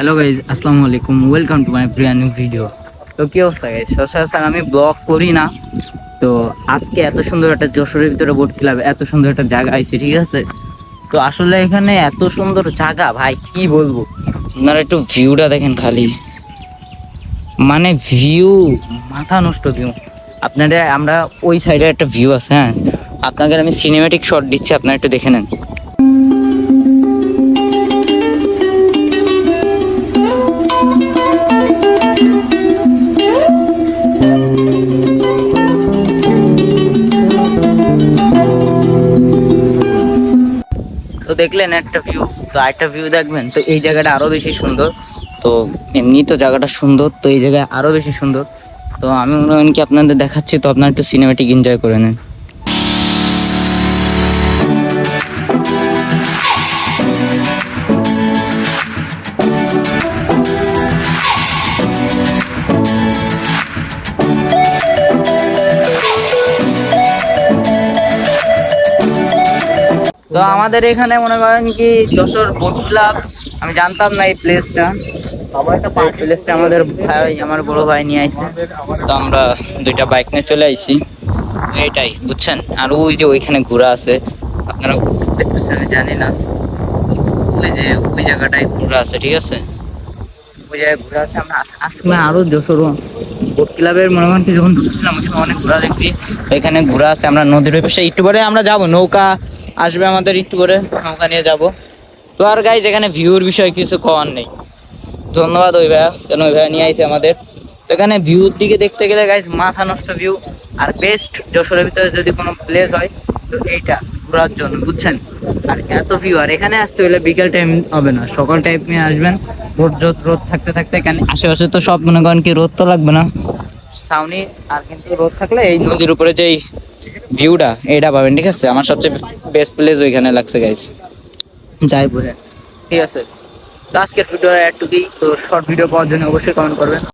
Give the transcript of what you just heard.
Hello guys, আসসালামু আলাইকুম। Welcome to my brand new video. তো কি অবস্থা গাইজ? সচরাচর আমি ব্লগ করি না, তো আজকে এত সুন্দর একটা যশোরের ভিতরে বোট ক্লাবে এত সুন্দর একটা জায়গা আইছে, ঠিক আছে? তো আসলে এখানে এত সুন্দর জায়গা ভাই কি বলবো, আপনারা একটু ভিউটা দেখেন খালি, মানে ভিউ মাথা নষ্ট ভিউ। আপনারা আমরা ওই সাইডে একটা ভিউ আছে, হ্যাঁ আপনাদের আমি সিনেমেটিক শট দিচ্ছি, আপনারা একটু দেখে নেন। তো দেখলেন একটা ভিউ, তো আরেকটা ভিউ দেখবেন, তো এই জায়গাটা আরো বেশি সুন্দর। তো এমনি তো জায়গাটা সুন্দর, তো এই জায়গায় আরো বেশি সুন্দর। তো আমি মনে হয় কি আপনাদের দেখাচ্ছি, তো আপনারা একটু সিনেমেটিক এনজয় করে নেন। তো আমাদের এখানে মনে করেন কি যশোর বোট ক্লাব, আমি জানতাম না এই প্লেসটা। প্লেসটা আমাদের ভাই, আমার বড় ভাই নিয়ে আইছে। তো আমরা দুইটা বাইক নিয়ে চলে আইছি, এইটাই বুঝছেন। আর ওই যে ওইখানে ঘোরা আছে, আপনারা দেখতেছেন জানি না, ওই যে ওই জায়গাটায় ঘোরা আছে, ঠিক আছে? ওই জায়গায় ঘোরা আছে। আমরা আসলে আরো যশোর বোট ক্লাবের মনে করেন কি যখন ঢুকছিলাম ওই সময় অনেক ঘোরা দেখছি। এখানে ঘোরা আছে, আমরা নদীর ওই পাশে একটু পরে আমরা যাবো, নৌকা আসবে আমাদের একটু করে, নৌকা নিয়ে যাব। তো আর গাইজ এখানে ভিউর বিষয় কিছু কওয়ার নেই। ধন্যবাদ ওই ভাইয়া, কেন ওই ভাইয়া নিয়ে আইছে আমাদের। তো এখানে ভিউর দিকে দেখতে গেলে গাইজ মাথা নষ্ট ভিউ। আর বেস্ট যশোরের ভিতরে যদি কোনো প্লেস হয় তো এইটা ঘোরার জন্য, বুঝছেন। আর এত ভিউ, আর এখানে আসতে হলে বিকেল টাইম হবে না, সকাল টাইমে আসবেন। রোদ থাকতে থাকতে, এখানে আশেপাশে তো সব মনে করেন কি রোদ তো লাগবে না, ছাউনি। আর কিন্তু রোদ থাকলে এই নদীর উপরে যে ভিউটা এটা পাবেন, ঠিক আছে? আমার সবচেয়ে বেস্ট প্লেস ওইখানে লাগছে গাইজ, যাই বলে, ঠিক আছে? তো আজকের ভিডিও এটুকুই। তো শর্ট ভিডিও পাওয়ার জন্য অবশ্যই কমেন্ট করবেন।